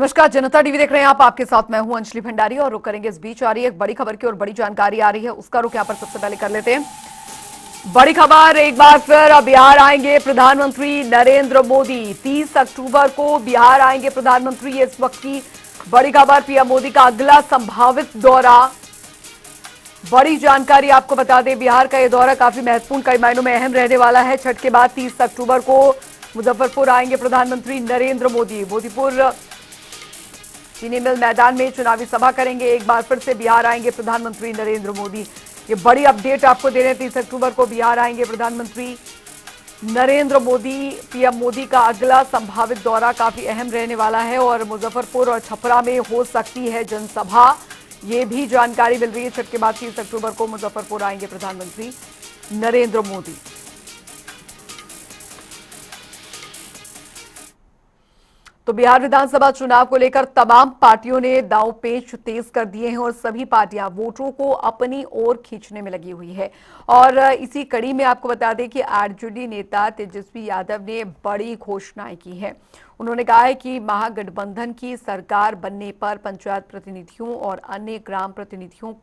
नमस्कार, जनता टीवी देख रहे हैं आप। आपके साथ मैं हूं अंजलि भंडारी और रुक करेंगे इस बीच आ रही है एक बड़ी खबर की और बड़ी जानकारी आ रही है, उसका रुक यहां पर सबसे पहले कर लेते हैं। बड़ी खबर एक बार फिर बिहार आएंगे प्रधानमंत्री नरेंद्र मोदी। 30 अक्टूबर को बिहार आएंगे प्रधानमंत्री, ये इस वक्त की बड़ी खबर। पीएम मोदी का अगला संभावित दौरा। बड़ी जानकारी आपको बता दें, बिहार का यह दौरा काफी महत्वपूर्ण, कई मायनों में अहम रहने वाला है। छठ के बाद 30 अक्टूबर को मुजफ्फरपुर आएंगे प्रधानमंत्री नरेंद्र मोदी। मोदीपुर चीनी मिल मैदान में चुनावी सभा करेंगे। एक बार फिर से बिहार आएंगे प्रधानमंत्री नरेंद्र मोदी। ये बड़ी अपडेट आपको दे रहे हैं, 30 अक्टूबर को बिहार आएंगे प्रधानमंत्री नरेंद्र मोदी। पीएम मोदी का अगला संभावित दौरा काफी अहम रहने वाला है और मुजफ्फरपुर और छपरा में हो सकती है जनसभा, ये भी जानकारी मिल रही है। छठ के बाद 30 अक्टूबर को मुजफ्फरपुर आएंगे प्रधानमंत्री नरेंद्र मोदी। तो बिहार विधानसभा चुनाव को लेकर तमाम पार्टियों ने दांव पेच तेज कर दिए हैं और सभी पार्टियां वोटरों को अपनी ओर खींचने में लगी हुई है। और इसी कड़ी में आपको बता दें कि आरजेडी नेता तेजस्वी यादव ने बड़ी घोषणाएं की हैं। उन्होंने कहा है कि महागठबंधन की सरकार बनने पर पंचायत प्रतिनिधियों और अन्य ग्राम प्रतिनिधियों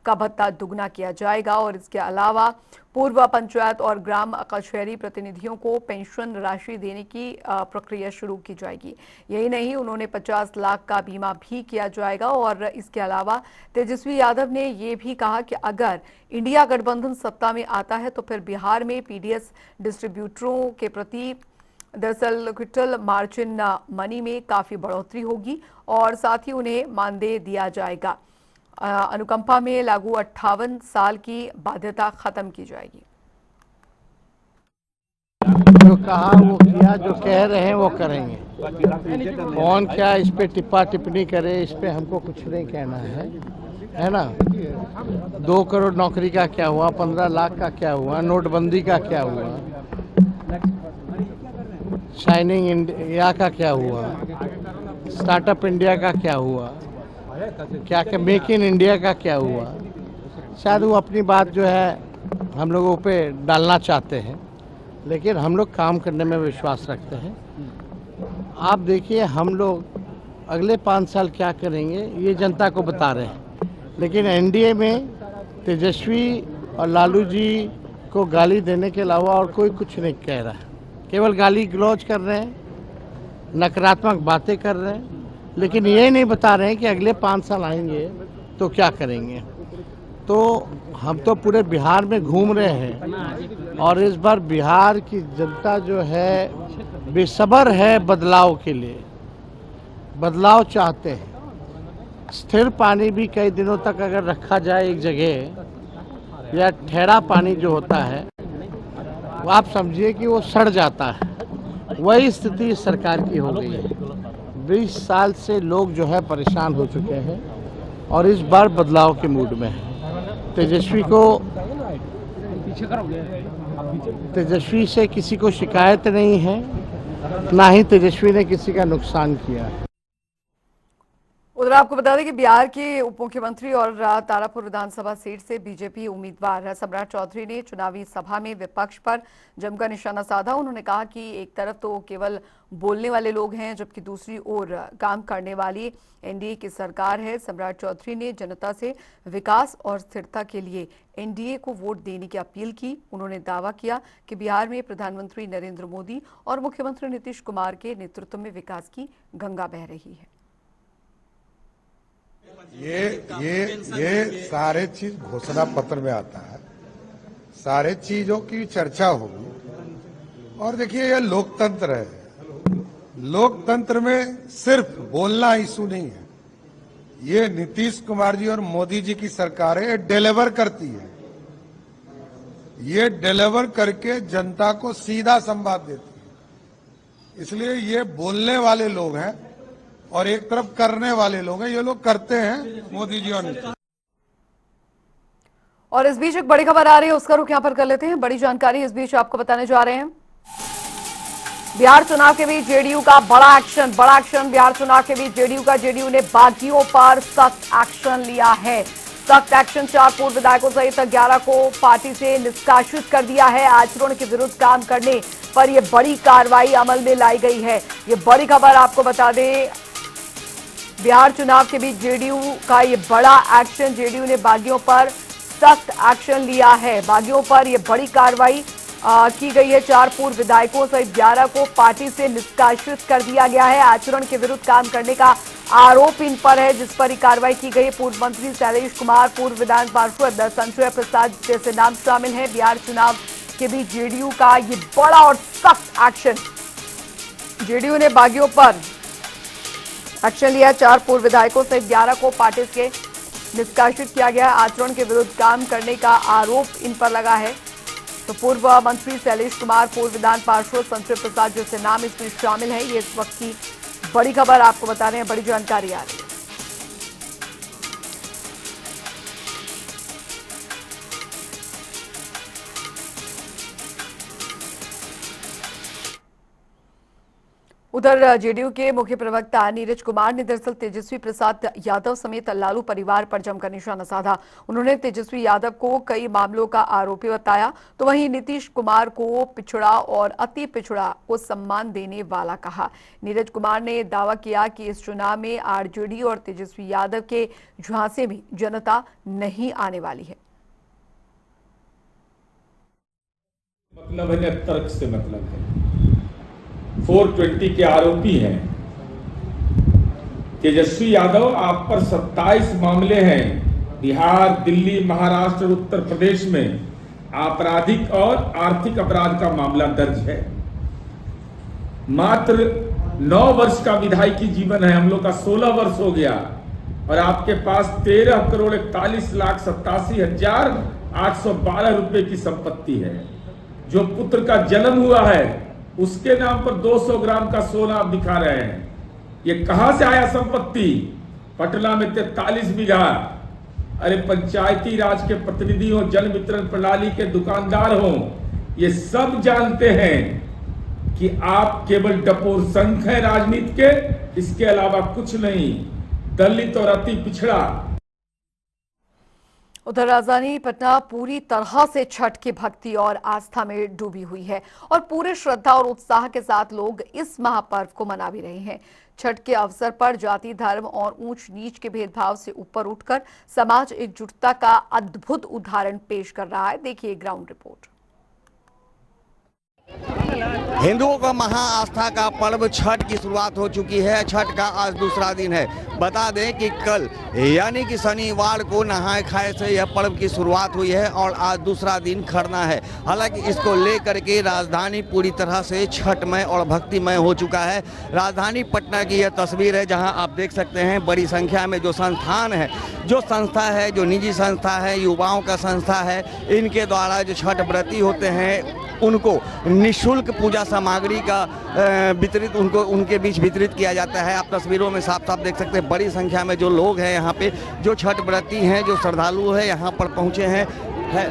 का भत्ता दुगना किया जाएगा और इसके अलावा पूर्व पंचायत और ग्राम कचहरी प्रतिनिधियों को पेंशन राशि देने की प्रक्रिया शुरू की जाएगी। यही नहीं, उन्होंने 50 लाख का बीमा भी किया जाएगा। और इसके अलावा तेजस्वी यादव ने ये भी कहा कि अगर इंडिया गठबंधन सत्ता में आता है तो फिर बिहार में पीडीएस डिस्ट्रीब्यूटरों के प्रति दरअसल क्विंटल मार्जिन मनी में काफी बढ़ोतरी होगी और साथ ही उन्हें मानदेय दिया जाएगा। अनुकंपा में लागू 58 साल की बाध्यता खत्म की जाएगी। जो कहा वो किया, जो कह रहे हैं वो करेंगे। कौन क्या इस पे टिप्पा टिप्पणी करे, इस पे हमको कुछ नहीं कहना है ना। 2 करोड़ नौकरी का क्या हुआ, 15 लाख का क्या हुआ, नोटबंदी का क्या हुआ, शाइनिंग इंडिया का क्या हुआ, स्टार्टअप इंडिया का क्या हुआ, क्या क्या मेक इन इंडिया का क्या हुआ। शायद वो अपनी बात जो है हम लोगों पे डालना चाहते हैं, लेकिन हम लोग काम करने में विश्वास रखते हैं। आप देखिए, हम लोग अगले 5 साल क्या करेंगे ये जनता को बता रहे हैं, लेकिन एनडीए में तेजस्वी और लालू जी को गाली देने के अलावा और कोई कुछ नहीं कह रहा है। केवल गाली गलौज कर रहे हैं, नकारात्मक बातें कर रहे हैं, लेकिन ये नहीं बता रहे हैं कि अगले 5 साल आएंगे तो क्या करेंगे। तो हम तो पूरे बिहार में घूम रहे हैं और इस बार बिहार की जनता जो है बेसब्र है बदलाव के लिए, बदलाव चाहते हैं। स्थिर पानी भी कई दिनों तक अगर रखा जाए एक जगह, या ठहरा पानी जो होता है वो आप समझिए कि वो सड़ जाता है। वही स्थिति सरकार की हो गई है। 20 साल से लोग जो है परेशान हो चुके हैं और इस बार बदलाव के मूड में है। तेजस्वी से किसी को शिकायत नहीं है, ना ही तेजस्वी ने किसी का नुकसान किया है। उधर आपको बता दें कि बिहार के उप मुख्यमंत्री और तारापुर विधानसभा सीट से बीजेपी उम्मीदवार सम्राट चौधरी ने चुनावी सभा में विपक्ष पर जमकर निशाना साधा। उन्होंने कहा कि एक तरफ तो केवल बोलने वाले लोग हैं, जबकि दूसरी ओर काम करने वाली एनडीए की सरकार है। सम्राट चौधरी ने जनता से विकास और स्थिरता के लिए एनडीए को वोट देने की अपील की। उन्होंने दावा किया कि बिहार में प्रधानमंत्री नरेंद्र मोदी और मुख्यमंत्री नीतीश कुमार के नेतृत्व में विकास की गंगा बह रही है। ये सारे चीज घोषणा पत्र में आता है, सारे चीजों की चर्चा होगी। और देखिए, ये लोकतंत्र है। लोकतंत्र में सिर्फ बोलना इशू नहीं है। ये नीतीश कुमार जी और मोदी जी की सरकार है, ये डिलीवर करती है। ये डिलीवर करके जनता को सीधा संवाद देती है। इसलिए ये बोलने वाले लोग हैं और एक तरफ करने वाले लोग हैं। ये लोग करते हैं, मोदी जी और नीतीश। और इस बीच एक बड़ी खबर आ रही है, उसका रुख यहां पर कर लेते हैं। बड़ी जानकारी इस बीच आपको बताने जा रहे हैं। बिहार चुनाव के बीच जेडीयू का बड़ा एक्शन। बिहार चुनाव के बीच जेडीयू ने बागियों पर सख्त एक्शन लिया है। सख्त एक्शन, 4 पूर्व विधायकों सहित 11 को पार्टी से निष्कासित कर दिया है। आचरण के विरुद्ध काम करने पर यह बड़ी कार्रवाई अमल में लाई गई है। ये बड़ी खबर आपको बता दें, बिहार चुनाव के बीच जेडीयू का ये बड़ा एक्शन, जेडीयू ने बागियों पर सख्त एक्शन लिया है। बागियों पर ये बड़ी कार्रवाई की गई है। 4 पूर्व विधायकों सहित 11 को पार्टी से निष्कासित कर दिया गया है। आचरण के विरुद्ध काम करने का आरोप इन पर है, जिस पर कार्रवाई की गई है। पूर्व मंत्री शैलेश कुमार, पूर्व विधान पार्षद संजय प्रसाद जैसे नाम शामिल हैं। बिहार चुनाव के बीच जेडीयू का ये बड़ा और सख्त एक्शन। जेडीयू ने बागियों पर एक्शन लिया। 4 पूर्व विधायकों सहित 11 को पार्टी से निष्कासित किया गया। आचरण के विरुद्ध काम करने का आरोप इन पर लगा है। तो पूर्व मंत्री शैलेश कुमार, पूर्व विधान पार्षद संजय प्रसाद जैसे नाम इसमें शामिल है। ये इस वक्त की बड़ी खबर आपको बता रहे हैं, बड़ी जानकारी आ रही है। उधर जेडीयू के मुख्य प्रवक्ता नीरज कुमार ने दरअसल तेजस्वी प्रसाद यादव समेत लालू परिवार पर जमकर निशाना साधा। उन्होंने तेजस्वी यादव को कई मामलों का आरोपी बताया, तो वहीं नीतीश कुमार को पिछड़ा और अति पिछड़ा को सम्मान देने वाला कहा। नीरज कुमार ने दावा किया कि इस चुनाव में आरजेडी और तेजस्वी यादव के झांसे में जनता नहीं आने वाली है। मतलब है, तर्क से मतलब है। 420 के आरोपी हैं। तेजस्वी यादव, आप पर 27 मामले हैं। बिहार, दिल्ली, महाराष्ट्र और उत्तर प्रदेश में आपराधिक और आर्थिक अपराध का मामला दर्ज है। मात्र 9 वर्ष का विधायकी जीवन है, हम लोग का 16 वर्ष हो गया, और आपके पास 13,41,87,812 रुपए की संपत्ति है। जो पुत्र का जन्म हुआ है उसके नाम पर 200 ग्राम का सोना आप दिखा रहे हैं। ये कहां से आया संपत्ति? पटना में 43 बीघा। अरे पंचायती राज के प्रतिनिधि हो, जन वितरण प्रणाली के दुकानदार हो, ये सब जानते हैं कि आप केवल डपोर शंख है राजनीति के, इसके अलावा कुछ नहीं। दलित और अति पिछड़ा। उधर राजधानी पटना पूरी तरह से छठ की भक्ति और आस्था में डूबी हुई है और पूरे श्रद्धा और उत्साह के साथ लोग इस महापर्व को मना भी रहे हैं। छठ के अवसर पर जाति, धर्म और ऊंच नीच के भेदभाव से ऊपर उठकर समाज एकजुटता का अद्भुत उदाहरण पेश कर रहा है। देखिए ग्राउंड रिपोर्ट। हिंदुओं का महाआस्था का पर्व छठ की शुरुआत हो चुकी है। छठ का आज दूसरा दिन है। बता दें कि कल यानी कि शनिवार को नहाए खाए से यह पर्व की शुरुआत हुई है और आज दूसरा दिन खरना है। हालांकि इसको लेकर के राजधानी पूरी तरह से छठमय और भक्तिमय हो चुका है। राजधानी पटना की यह तस्वीर है जहां आप देख सकते हैं बड़ी संख्या में जो संस्थान है, जो संस्था है, जो निजी संस्था है, युवाओं का संस्था है, इनके द्वारा जो छठ व्रती होते हैं उनको निःशुल्क पूजा सामग्री का वितरित उनके बीच वितरित किया जाता है। आप तस्वीरों में साफ साफ देख सकते हैं बड़ी संख्या में जो लोग हैं यहाँ पे, जो छठ व्रती हैं, जो श्रद्धालु हैं, यहाँ पर पहुँचे हैं।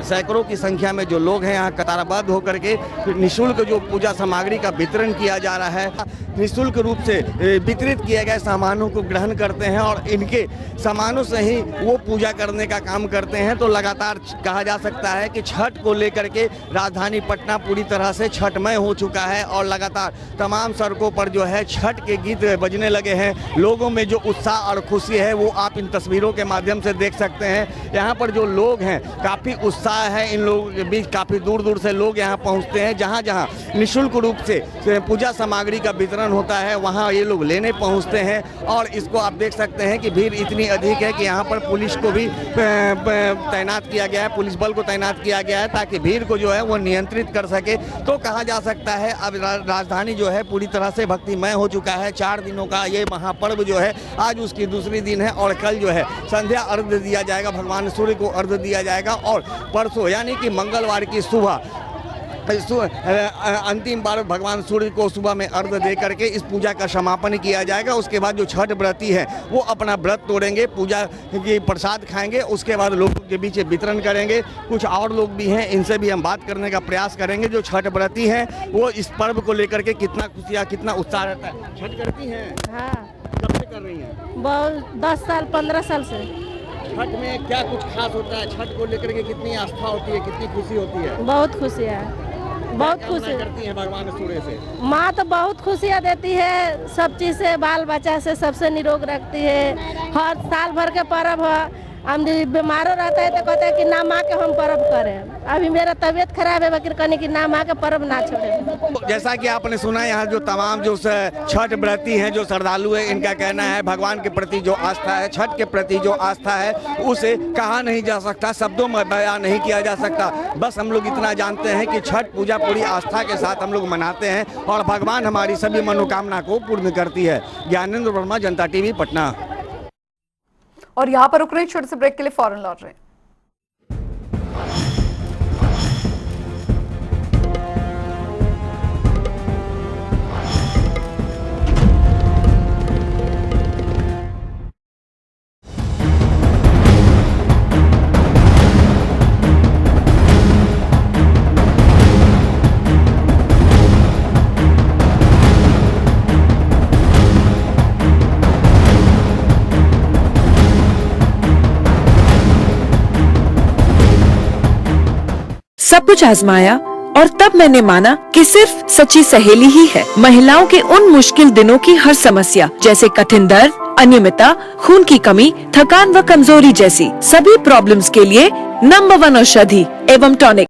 सैकड़ों की संख्या में जो लोग हैं यहाँ कतारबद्ध होकर के निःशुल्क जो पूजा सामग्री का वितरण किया जा रहा है, निःशुल्क रूप से वितरित किए गए सामानों को ग्रहण करते हैं और इनके सामानों से ही वो पूजा करने का काम करते हैं। तो लगातार कहा जा सकता है कि छठ को लेकर के राजधानी पटना पूरी तरह से छठमय हो चुका है और लगातार तमाम सड़कों पर जो है छठ के गीत बजने लगे हैं। लोगों में जो उत्साह और खुशी है वो आप इन तस्वीरों के माध्यम से देख सकते हैं। यहाँ पर जो लोग हैं काफ़ी उत्साह है इन लोगों के बीच। काफ़ी दूर दूर से लोग यहाँ पहुँचते हैं। जहाँ जहाँ निःशुल्क रूप से पूजा सामग्री का वितरण होता है वहाँ ये लोग लेने पहुँचते हैं और इसको आप देख सकते हैं कि भीड़ इतनी अधिक है कि यहाँ पर पुलिस को भी तैनात किया गया है, पुलिस बल को तैनात किया गया है ताकि भीड़ को जो है वो नियंत्रित कर सके। तो कहा जा सकता है अब राजधानी जो है पूरी तरह से भक्तिमय हो चुका है। 4 दिनों का ये महापर्व जो है आज उसकी दूसरी दिन है और कल जो है संध्या अर्घ्य दिया जाएगा, भगवान सूर्य को अर्घ्य दिया जाएगा और परसों यानी कि मंगलवार की सुबह अंतिम बार भगवान सूर्य को सुबह में अर्घ्य दे करके इस पूजा का समापन किया जाएगा। उसके बाद जो छठ व्रती है वो अपना व्रत तोड़ेंगे, पूजा की प्रसाद खाएंगे, उसके बाद लोगों के बीच वितरण करेंगे। कुछ और लोग भी हैं, इनसे भी हम बात करने का प्रयास करेंगे। जो छठ व्रती हैं वो इस पर्व को लेकर के कितना खुशियाँ, कितना उत्साह रहता है। छठ करती हैं? हाँ। कब से कर रही हैं? बहुत 10 साल 15 साल से। छठ में क्या कुछ खास होता है? छठ को लेकर के कितनी आस्था होती है, कितनी खुशी होती है? बहुत खुशी है। बहुत खुशी करती हैं भगवान सूर्य से? माँ तो बहुत खुशियाँ देती है, सब चीज से, बाल बच्चा से सबसे निरोग रखती है। हर साल भर के पर्व है, हम बीमारो रहता है तो कहते हैं कि ना माँ के हम पर्व करें। अभी मेरा तबीयत खराब है, वकील कहने की ना माँ के पर्व ना छोड़े। जैसा कि आपने सुना, यहाँ जो तमाम जो छठ व्रती हैं, जो श्रद्धालु है, इनका कहना है भगवान के प्रति जो आस्था है, छठ के प्रति जो आस्था है, उसे कहा नहीं जा सकता, शब्दों में बयान नहीं किया जा सकता। बस हम लोग इतना जानते हैं कि छठ पूजा पूरी आस्था के साथ हम लोग मनाते हैं और भगवान हमारी सभी मनोकामना को पूर्ण करती है। ज्ञानेंद्र वर्मा, जनता टीवी, पटना। और यहाँ पर रुक रहे हैं, छोटे से ब्रेक के लिए फौरन लौट रहे हैं। सब कुछ आजमाया और तब मैंने माना कि सिर्फ सच्ची सहेली ही है महिलाओं के उन मुश्किल दिनों की हर समस्या, जैसे कठिन दर्द, अनियमितता, खून की कमी, थकान व कमजोरी जैसी सभी प्रॉब्लम्स के लिए नंबर 1 औषधि एवं टॉनिक।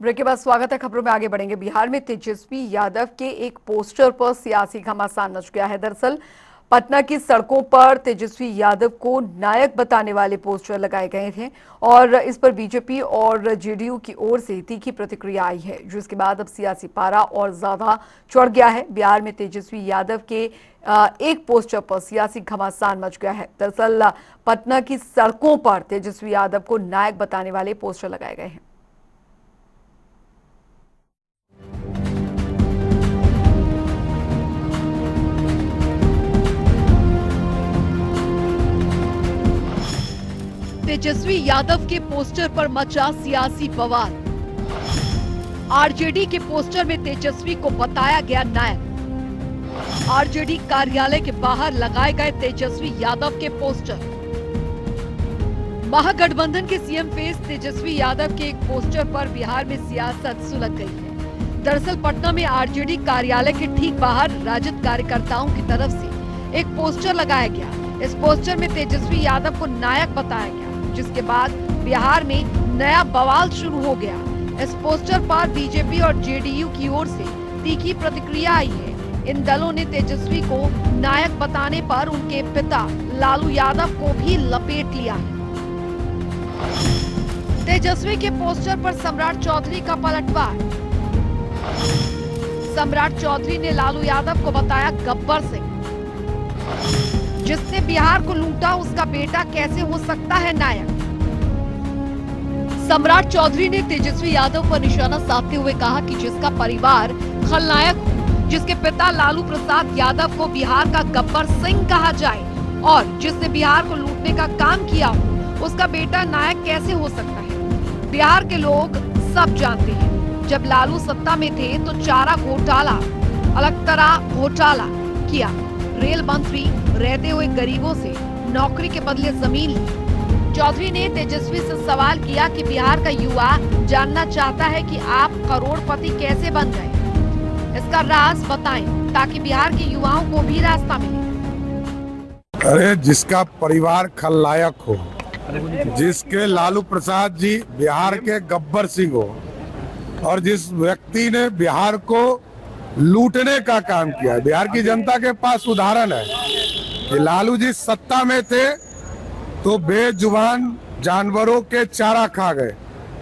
ब्रेक के बाद स्वागत है। खबरों में आगे बढ़ेंगे। बिहार में तेजस्वी यादव के एक पोस्टर पर सियासी घमासान मच गया है। दरअसल पटना की सड़कों पर तेजस्वी यादव को नायक बताने वाले पोस्टर लगाए गए थे और इस पर बीजेपी और जेडीयू की ओर से तीखी प्रतिक्रिया आई है, जिसके बाद अब सियासी पारा और ज्यादा चढ़ गया है। बिहार में तेजस्वी यादव के एक पोस्टर पर सियासी घमासान मच गया है। दरअसल पटना की सड़कों पर तेजस्वी यादव को नायक बताने वाले पोस्टर लगाए गए हैं। तेजस्वी यादव के पोस्टर पर मचा सियासी बवाल। आरजेडी के पोस्टर में तेजस्वी को बताया गया नायक। आरजेडी कार्यालय के बाहर लगाए गए तेजस्वी यादव के पोस्टर। महागठबंधन के सीएम फेस तेजस्वी यादव के एक पोस्टर पर बिहार में सियासत सुलग गई है। दरअसल पटना में आरजेडी कार्यालय के ठीक बाहर राजद कार्यकर्ताओं की तरफ से एक पोस्टर लगाया गया। इस पोस्टर में तेजस्वी यादव को नायक बताया गया, जिसके बाद बिहार में नया बवाल शुरू हो गया। इस पोस्टर पर बीजेपी और जेडीयू की ओर से तीखी प्रतिक्रिया आई है। इन दलों ने तेजस्वी को नायक बताने पर उनके पिता लालू यादव को भी लपेट लिया है। तेजस्वी के पोस्टर पर सम्राट चौधरी का पलटवार। सम्राट चौधरी ने लालू यादव को बताया गब्बर सिंह। जिसने बिहार को लूटा उसका बेटा कैसे हो सकता है नायक। सम्राट चौधरी ने तेजस्वी यादव पर निशाना साधते हुए कहा कि जिसका परिवार खलनायक हो, जिसके पिता लालू प्रसाद यादव को बिहार का गब्बर सिंह कहा जाए और जिसने बिहार को लूटने का काम किया हो, उसका बेटा नायक कैसे हो सकता है। बिहार के लोग सब जानते हैं, जब लालू सत्ता में थे तो चारा घोटाला, अलकतरा घोटाला किया। रेल मंत्री रहते हुए गरीबों से नौकरी के बदले जमीन ली। चौधरी ने तेजस्वी से सवाल किया कि बिहार का युवा जानना चाहता है कि आप करोड़पति कैसे बन गए। इसका राज बताएं ताकि बिहार के युवाओं को भी रास्ता मिले। अरे जिसका परिवार खलनायक हो, जिसके लालू प्रसाद जी बिहार के गब्बर सिंह हो और जिस व्यक्ति ने बिहार को लूटने का काम किया है। बिहार की जनता के पास उदाहरण है कि लालू जी सत्ता में थे तो बेजुबान जानवरों के चारा खा गए,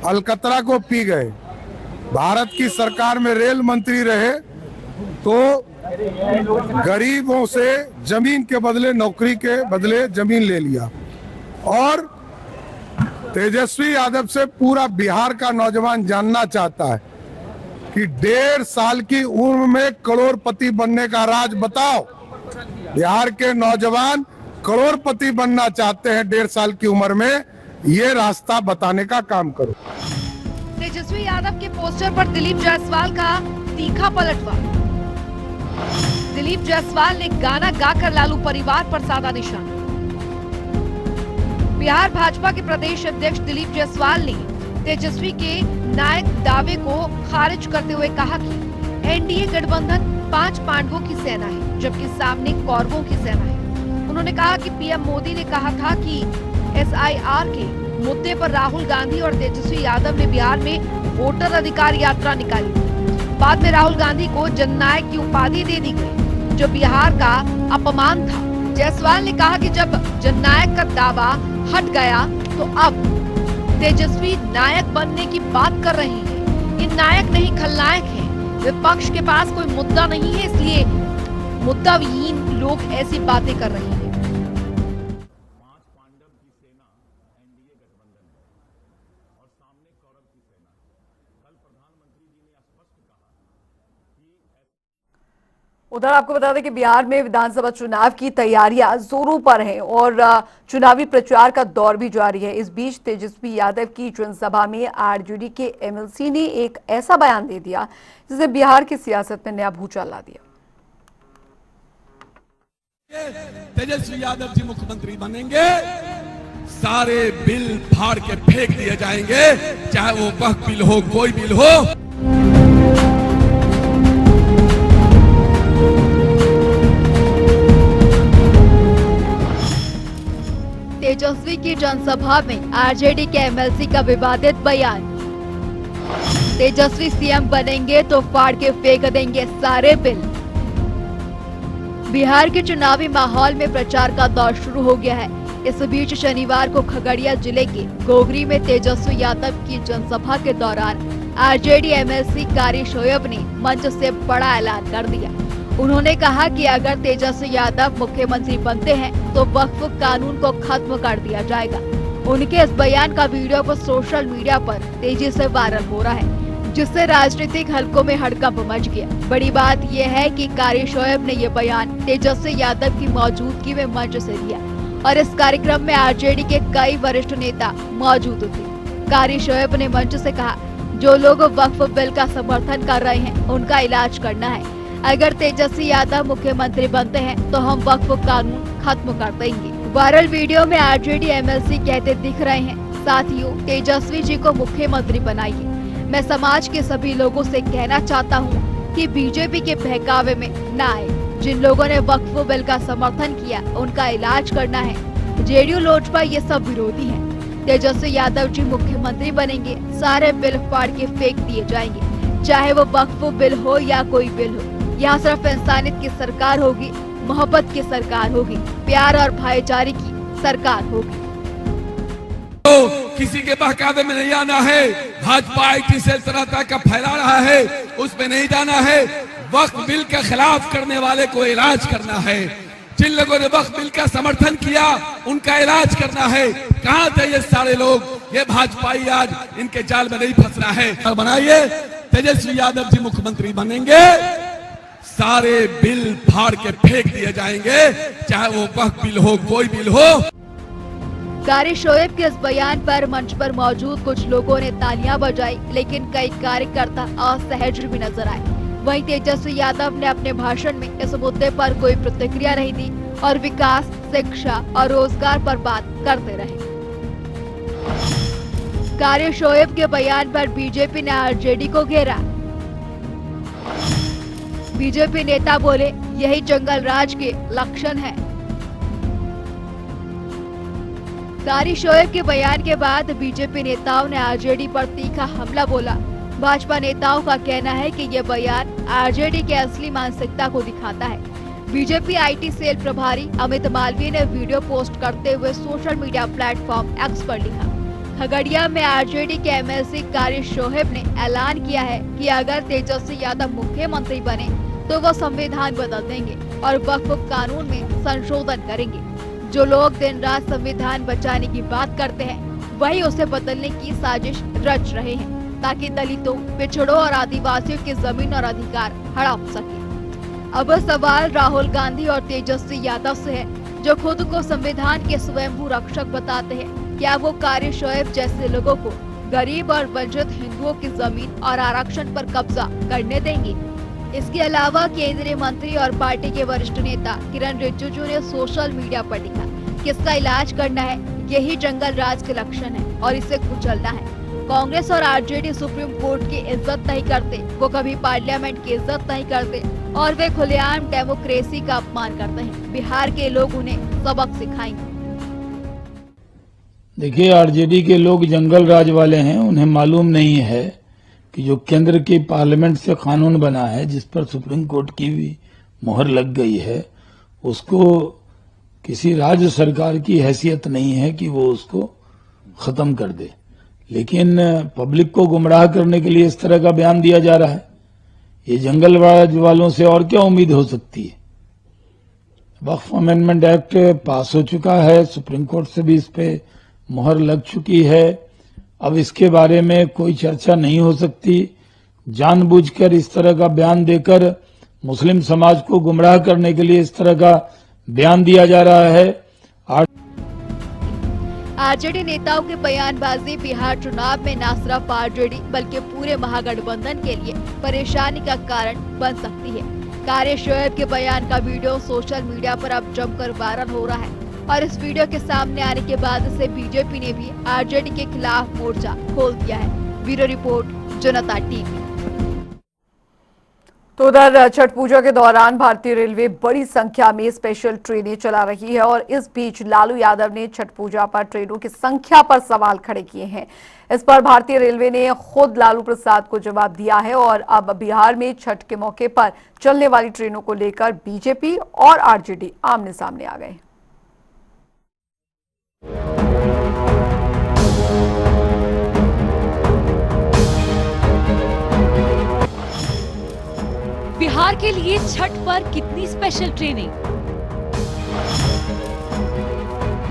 अलकतरा को पी गए। भारत की सरकार में रेल मंत्री रहे तो गरीबों से जमीन के बदले, नौकरी के बदले जमीन ले लिया। और तेजस्वी यादव से पूरा बिहार का नौजवान जानना चाहता है कि 1.5 साल की उम्र में करोड़पति बनने का राज बताओ। बिहार के नौजवान करोड़पति बनना चाहते हैं 1.5 साल की उम्र में, ये रास्ता बताने का काम करो। तेजस्वी यादव के पोस्टर पर दिलीप जायसवाल का तीखा पलटवार। दिलीप जायसवाल ने गाना गाकर लालू परिवार पर साधा निशाना। बिहार भाजपा के प्रदेश अध्यक्ष दिलीप जायसवाल ने तेजस्वी के नायक दावे को खारिज करते हुए कहा कि एनडीए गठबंधन 5 पांडवों की सेना है, जबकि सामने कौरवों की सेना है। उन्होंने कहा कि पीएम मोदी ने कहा था कि एसआईआर के मुद्दे पर राहुल गांधी और तेजस्वी यादव ने बिहार में वोटर अधिकार यात्रा निकाली। बाद में राहुल गांधी को जननायक की उपाधि दे दी गई, जो बिहार का अपमान था। जायसवाल ने कहा कि जब जननायक का दावा हट गया तो अब तेजस्वी नायक बनने की बात कर रहे हैं। ये नायक नहीं खलनायक है। विपक्ष के पास कोई मुद्दा नहीं है, इसलिए मुद्दाविहीन लोग ऐसी बातें कर रहे हैं। उधर आपको बता दें कि बिहार में विधानसभा चुनाव की तैयारियां जोरों पर हैं और चुनावी प्रचार का दौर भी जारी है। इस बीच तेजस्वी यादव की जनसभा में आरजेडी के एमएलसी ने एक ऐसा बयान दे दिया जिसने बिहार की सियासत में नया भूचाल ला दिया। तेजस्वी यादव जी मुख्यमंत्री बनेंगे, सारे बिल फाड़ के फेंक दिए जाएंगे, चाहे वो वक्फ बिल हो, कोई बिल हो। तेजस्वी की जनसभा में आरजेडी के एमएलसी का विवादित बयान। तेजस्वी सीएम बनेंगे तो फाड़ के फेंक देंगे सारे बिल। बिहार के चुनावी माहौल में प्रचार का दौर शुरू हो गया है। इस बीच शनिवार को खगड़िया जिले के गोगरी में तेजस्वी यादव की जनसभा के दौरान आरजेडी एमएलसी कारी शोएब ने मंच से बड़ा ऐलान कर दिया। उन्होंने कहा कि अगर तेजस्वी यादव मुख्यमंत्री बनते हैं तो वक्फ कानून को खत्म कर दिया जाएगा। उनके इस बयान का वीडियो पर सोशल मीडिया पर तेजी से वायरल हो रहा है, जिससे राजनीतिक हलकों में हड़कंप मच गया। बड़ी बात यह है कि कारी शोएब ने ये बयान तेजस्वी यादव की मौजूदगी में मंच से दिया और इस कार्यक्रम में आरजेडी के कई वरिष्ठ नेता मौजूद थे। कारी शोएब ने मंच से कहा, जो लोग वक्फ बिल का समर्थन कर रहे हैं उनका इलाज करना है। अगर तेजस्वी यादव मुख्यमंत्री बनते हैं तो हम वक्फ कानून खत्म कर देंगे। वायरल वीडियो में आरजेडी एमएलसी कहते दिख रहे हैं, साथियों तेजस्वी जी को मुख्यमंत्री बनाइए। मैं समाज के सभी लोगों से कहना चाहता हूं कि बीजेपी के बहकावे में न आए। जिन लोगों ने वक्फ बिल का समर्थन किया उनका इलाज करना है। जेडीयू लोजपा ये सब विरोधी हैं। तेजस्वी यादव जी मुख्यमंत्री बनेंगे, सारे बिल फाड़ के फेंक दिए जाएंगे, चाहे वो वक्फ बिल हो या कोई बिल हो। यहाँ सिर्फ इंसानियत की सरकार होगी, मोहब्बत की सरकार होगी, प्यार और भाईचारे की सरकार होगी। तो किसी के बहकावे में नहीं आना है। भाजपा आईटी सेल तरह तरह का फैला रहा है, उसमें नहीं जाना है। वक्फ बिल के खिलाफ करने वाले को इलाज करना है। जिन लोगों ने वक्फ बिल का समर्थन किया उनका इलाज करना है। कहाँ थे ये सारे लोग? ये भाजपाई आज इनके जाल में नहीं फंसना है। बनाइए, तेजस्वी यादव जी मुख्यमंत्री बनेंगे, सारे बिल फाड़ के फेंक दिए जाएंगे, चाहे वो वक्फ बिल हो, कोई बिल हो। कारी शोएब के इस बयान पर मंच पर मौजूद कुछ लोगों ने तालियां बजाई, लेकिन कई कार्यकर्ता असहज भी नजर आए। वहीं तेजस्वी यादव ने अपने भाषण में इस मुद्दे पर कोई प्रतिक्रिया नहीं दी और विकास, शिक्षा और रोजगार पर बात करते रहे। कारी शोएब के बयान पर बीजेपी ने आरजेडी को घेरा। बीजेपी नेता बोले, यही जंगल राज के लक्षण है। कारी शोएब के बयान के बाद बीजेपी नेताओं ने आरजेडी पर तीखा हमला बोला। भाजपा नेताओं का कहना है कि यह बयान आरजेडी के असली मानसिकता को दिखाता है। बीजेपी आईटी सेल प्रभारी अमित मालवीय ने वीडियो पोस्ट करते हुए सोशल मीडिया प्लेटफॉर्म एक्स पर लिखा, खगड़िया में आरजेडी के एमएलसी कारी शोएब ने ऐलान किया है कि अगर तेजस्वी यादव मुख्यमंत्री बने तो वो संविधान बदल देंगे और वक्फ कानून में संशोधन करेंगे। जो लोग दिन रात संविधान बचाने की बात करते हैं वही उसे बदलने की साजिश रच रहे हैं ताकि दलितों, पिछड़ों और आदिवासियों की जमीन और अधिकार हड़प सके। अब सवाल राहुल गांधी और तेजस्वी यादव से है, जो खुद को संविधान के स्वयंभू रक्षक बताते हैं। क्या वो कारी शोएब जैसे लोगों को गरीब और वंचित हिंदुओं की जमीन और आरक्षण पर कब्जा करने देंगे? इसके अलावा केंद्रीय मंत्री और पार्टी के वरिष्ठ नेता किरण रिजिजू ने सोशल मीडिया पर लिखा कि इसका इलाज करना है, यही जंगल राज के लक्षण है और इसे कुचलना है। कांग्रेस और आरजेडी सुप्रीम कोर्ट की इज्जत नहीं करते, वो कभी पार्लियामेंट की इज्जत नहीं करते और वे खुलेआम डेमोक्रेसी का अपमान करते हैं। बिहार के लोग उन्हें सबक सिखाएंगे। देखिए, आरजेडी के लोग जंगल राज वाले हैं। उन्हें मालूम नहीं है कि जो केंद्र की पार्लियामेंट से कानून बना है, जिस पर सुप्रीम कोर्ट की भी मोहर लग गई है, उसको किसी राज्य सरकार की हैसियत नहीं है कि वो उसको खत्म कर दे। लेकिन पब्लिक को गुमराह करने के लिए इस तरह का बयान दिया जा रहा है। ये जंगल राज वालों से और क्या उम्मीद हो सकती है। वक्फ अमेंडमेंट एक्ट पास हो चुका है, सुप्रीम कोर्ट से भी इस पे मोहर लग चुकी है। अब इसके बारे में कोई चर्चा नहीं हो सकती। जानबूझकर इस तरह का बयान देकर मुस्लिम समाज को गुमराह करने के लिए इस तरह का बयान दिया जा रहा है। आरजेडी नेताओं की बयानबाजी बिहार चुनाव में न सिर्फ आरजेडी बल्कि पूरे महागठबंधन के लिए परेशानी का कारण बन सकती है। कारी शोएब के बयान का वीडियो सोशल मीडिया पर अब जमकर वायरल हो रहा है और इस वीडियो के सामने आने के बाद से बीजेपी ने भी आरजेडी के खिलाफ मोर्चा खोल दिया है। ब्यूरो रिपोर्ट, जनता टीवी। तो उधर छठ पूजा के दौरान भारतीय रेलवे बड़ी संख्या में स्पेशल ट्रेनें चला रही है और इस बीच लालू यादव ने छठ पूजा पर ट्रेनों की संख्या पर सवाल खड़े किए हैं। इस पर भारतीय रेलवे ने खुद लालू प्रसाद को जवाब दिया है और अब बिहार में छठ के मौके पर चलने वाली ट्रेनों को लेकर बीजेपी और आरजेडी आमने सामने आ गए। बिहार के लिए छठ पर कितनी स्पेशल ट्रेनें?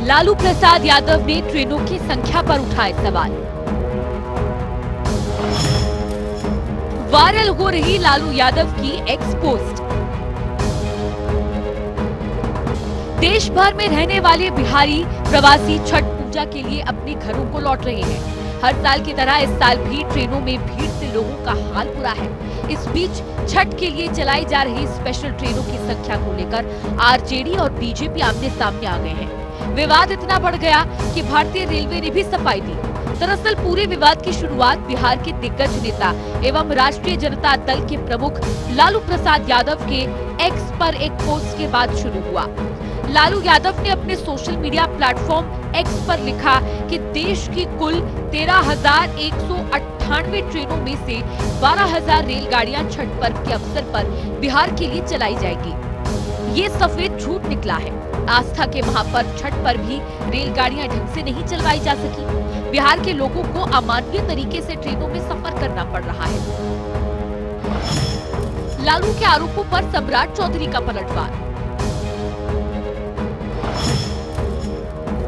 लालू प्रसाद यादव ने ट्रेनों की संख्या पर उठाए सवाल। वायरल हो रही लालू यादव की एक्स पोस्ट। देश भर में रहने वाले बिहारी प्रवासी छठ पूजा के लिए अपने घरों को लौट रहे हैं। हर साल की तरह इस साल भी ट्रेनों में भीड़ से लोगों का हाल बुरा है। इस बीच छठ के लिए चलाई जा रही स्पेशल ट्रेनों की संख्या को लेकर आरजेडी और बीजेपी आमने सामने आ गए हैं। विवाद इतना बढ़ गया कि भारतीय रेलवे ने भी सफाई दी। दरअसल पूरे विवाद की शुरुआत बिहार के दिग्गज नेता एवं राष्ट्रीय जनता दल के प्रमुख लालू प्रसाद यादव के एक्स पर एक पोस्ट के बाद शुरू हुआ। लालू यादव ने अपने सोशल मीडिया प्लेटफॉर्म एक्स पर लिखा कि देश की कुल 13,198 ट्रेनों में से 12,000 रेलगाड़ियां छठ पर्व के अवसर पर बिहार के लिए चलाई जाएगी। ये सफेद झूठ निकला है। आस्था के महापर्व छठ पर भी रेलगाड़ियां ढंग से नहीं चलवाई जा सकी। बिहार के लोगों को अमानवीय तरीके से ट्रेनों में सफर करना पड़ रहा है। लालू के आरोपों पर सम्राट चौधरी का पलटवार।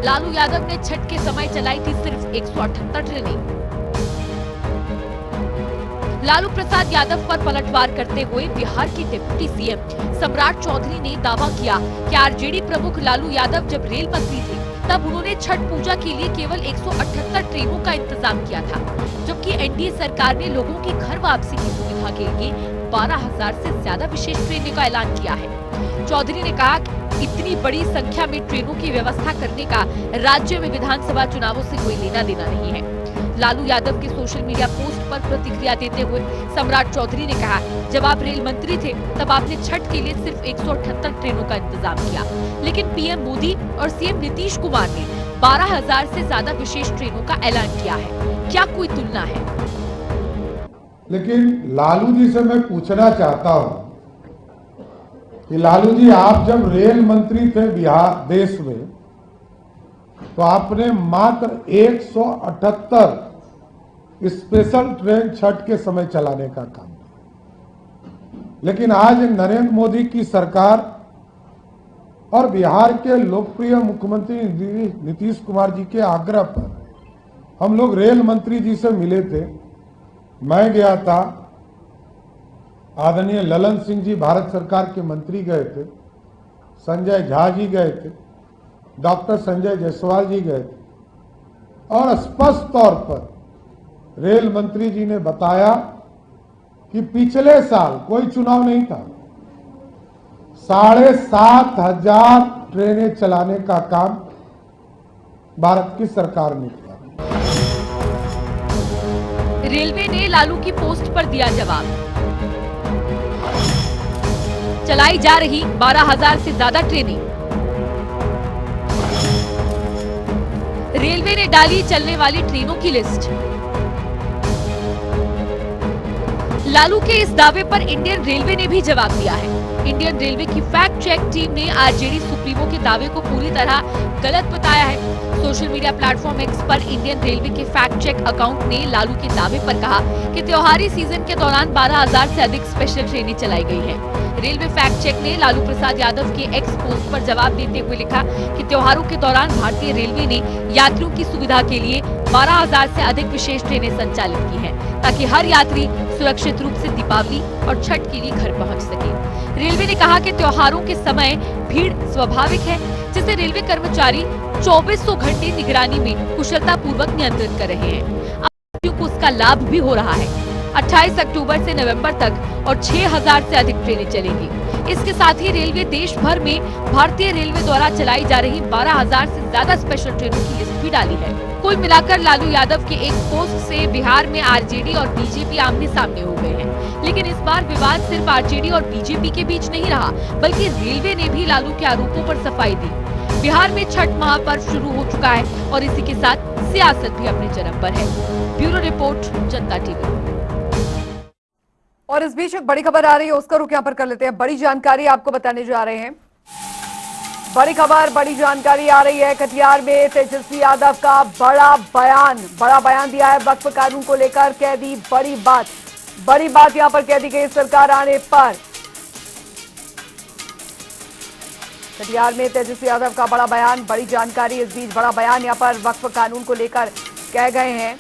लालू यादव ने छठ के समय चलाई थी सिर्फ 178 ट्रेनें। लालू प्रसाद यादव पर पलटवार करते हुए बिहार के डिप्टी सीएम सम्राट चौधरी ने दावा किया कि आरजेडी प्रमुख लालू यादव जब रेल मंत्री थे तब उन्होंने छठ पूजा के लिए केवल 178 ट्रेनों का इंतजाम किया था, जबकि एनडीए सरकार ने लोगों की घर वापसी की सुविधा के लिए 12,000 से ज्यादा विशेष ट्रेनों का ऐलान किया है। चौधरी ने कहा कि इतनी बड़ी संख्या में ट्रेनों की व्यवस्था करने का राज्य में विधानसभा चुनावों से कोई लेना देना नहीं है। लालू यादव के सोशल मीडिया पोस्ट पर प्रतिक्रिया देते हुए सम्राट चौधरी ने कहा, जब आप रेल मंत्री थे तब आपने छठ के लिए सिर्फ 178 ट्रेनों का इंतजाम किया, लेकिन पीएम मोदी और सीएम नीतीश कुमार ने 12,000 से ज्यादा विशेष ट्रेनों का ऐलान किया है। क्या कोई तुलना है? लेकिन लालू जी से मैं पूछना चाहता हूं कि लालू जी, आप जब रेल मंत्री थे बिहार देश में, तो आपने मात्र 178 स्पेशल ट्रेन छठ के समय चलाने का काम किया। लेकिन आज नरेंद्र मोदी की सरकार और बिहार के लोकप्रिय मुख्यमंत्री नीतीश कुमार जी के आग्रह पर हम लोग रेल मंत्री जी से मिले थे। मैं गया था, आदरणीय ललन सिंह जी भारत सरकार के मंत्री गए थे, संजय झा जी गए थे, डॉक्टर संजय जायसवाल जी गए थे और स्पष्ट तौर पर रेल मंत्री जी ने बताया कि पिछले साल कोई चुनाव नहीं था, 7,500 ट्रेनें चलाने का काम भारत की सरकार ने किया। रेलवे ने लालू की पोस्ट पर दिया जवाब। चलाई जा रही 12,000 से ज्यादा ट्रेनें। रेलवे ने डाली चलने वाली ट्रेनों की लिस्ट। लालू के इस दावे पर इंडियन रेलवे ने भी जवाब दिया है। इंडियन रेलवे की फैक्ट चेक टीम ने आरजेडी सुप्रीमो के दावे को पूरी तरह गलत बताया है। सोशल मीडिया प्लेटफॉर्म एक्स पर इंडियन रेलवे के फैक्ट चेक अकाउंट ने लालू के दावे पर कहा कि त्योहारी सीजन के दौरान 12,000 से अधिक स्पेशल ट्रेनें चलाई गई हैं। रेलवे फैक्ट चेक ने लालू प्रसाद यादव के एक्स पोस्ट पर जवाब देते हुए लिखा कि त्योहारों के दौरान भारतीय रेलवे ने यात्रियों की सुविधा के लिए 12,000 से अधिक विशेष ट्रेनें संचालित की हैं, ताकि हर यात्री सुरक्षित रूप से दीपावली और छठ के लिए घर पहुंच सके। रेलवे ने कहा कि त्योहारों के समय भीड़ स्वाभाविक है, जिसे रेलवे कर्मचारी 2400 घंटे निगरानी में कुशलता पूर्वक नियंत्रित कर रहे हैं। अब यात्रियों को उसका लाभ भी हो रहा है। 28 अक्टूबर से नवंबर तक और 6,000 से अधिक ट्रेनें चलेंगी। इसके साथ ही रेलवे देश भर में भारतीय रेलवे द्वारा चलाई जा रही 12,000 से ज्यादा स्पेशल ट्रेनों की लिस्ट भी डाली है। कुल मिलाकर लालू यादव के एक पोस्ट से बिहार में आरजेडी और बीजेपी आमने सामने हो गए हैं। लेकिन इस बार विवाद सिर्फ आरजेडी और बीजेपी के बीच नहीं रहा, बल्कि रेलवे ने भी लालू के आरोपों पर सफाई दी। बिहार में छठ महापर्व शुरू हो चुका है और इसी के साथ सियासत भी अपने चरम पर है। ब्यूरो रिपोर्ट, जनता टीवी। और इस बीच एक बड़ी खबर आ रही है, उसका रुख यहाँ पर कर लेते हैं। बड़ी जानकारी आपको बताने जा रहे हैं। बड़ी खबर, बड़ी जानकारी आ रही है। कटिहार में तेजस्वी यादव का बड़ा बयान दिया है वक्फ कानून को लेकर। कह दी बड़ी बात यहाँ पर कह दी गई सरकार आने पर। कटिहार में तेजस्वी यादव का बड़ा बयान, बड़ी जानकारी। इस बीच बड़ा बयान यहाँ पर वक्फ कानून को लेकर कह गए हैं।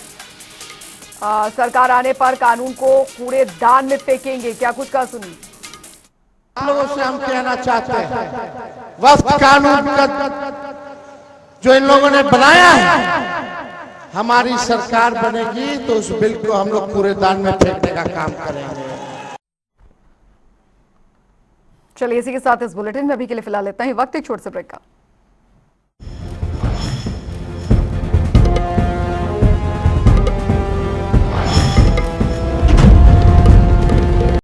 सरकार आने पर कानून को कूड़ेदान में फेंकेंगे, क्या कुछ कहा सुनिए। आप लोगों से हम कहना चाहते हैं, वक्फ कानून का जो इन लोगों ने बनाया है, हमारी सरकार बनेगी तो उस बिल को हम लोग कूड़ेदान में फेंकने का काम करेंगे। चलिए इसी के साथ इस बुलेटिन में अभी के लिए फिलहाल इतना ही। वक्त एक छोटे से ब्रेक का।